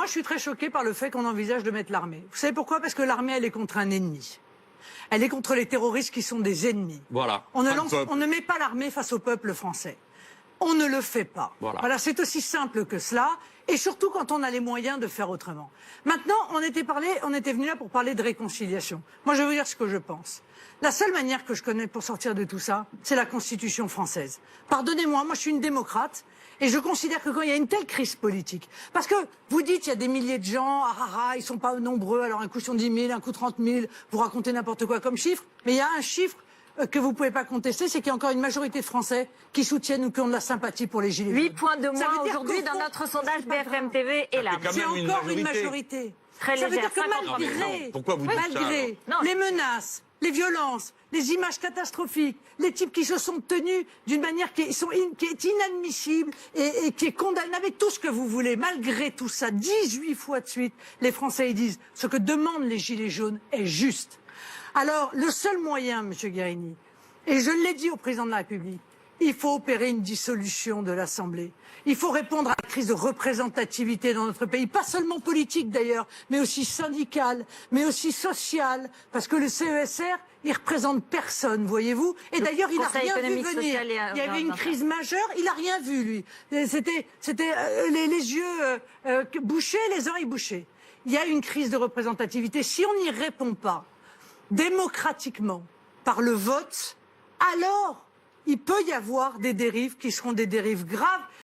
je suis très choquée par le fait qu'on envisage de mettre l'armée. Vous savez pourquoi? Parce que l'armée, elle est contre un ennemi. Elle est contre les terroristes qui sont des ennemis. Voilà. On ne met pas l'armée face au peuple français. On ne le fait pas. Voilà, c'est aussi simple que cela. Et surtout quand on a les moyens de faire autrement. Maintenant, on était venu là pour parler de réconciliation. Moi, je vais vous dire ce que je pense. La seule manière que je connais pour sortir de tout ça, c'est la Constitution française. Pardonnez-moi, moi je suis une démocrate et je considère que quand il y a une telle crise politique, parce que vous dites il y a des milliers de gens, ils sont pas nombreux, alors un coup sont 10 000, un coup 30 000, vous racontez n'importe quoi comme chiffre, mais il y a un chiffre que vous ne pouvez pas contester, c'est qu'il y a encore une majorité de Français qui soutiennent ou qui ont de la sympathie pour les Gilets jaunes. 8 points de moins aujourd'hui dans notre sondage BFM TV et là. C'est encore une majorité. Très ça veut légère, dire que malgré les menaces, les violences, les images catastrophiques, les types qui se sont tenus d'une manière qui est inadmissible et qui est condamnable, tout ce que vous voulez, malgré tout ça, 18 fois de suite, les Français ils disent ce que demandent les Gilets jaunes est juste. Alors, le seul moyen, M. Guérini, et je l'ai dit au président de la République, il faut opérer une dissolution de l'Assemblée. Il faut répondre à la crise de représentativité dans notre pays, pas seulement politique d'ailleurs, mais aussi syndicale, mais aussi sociale, parce que le CESR, il représente personne, voyez-vous. Et d'ailleurs, il n'a rien vu venir. Il y avait une crise majeure, il n'a rien vu, lui. C'était les yeux bouchés, les oreilles bouchées. Il y a une crise de représentativité. Si on n'y répond pas démocratiquement, par le vote, alors il peut y avoir des dérives qui seront des dérives graves.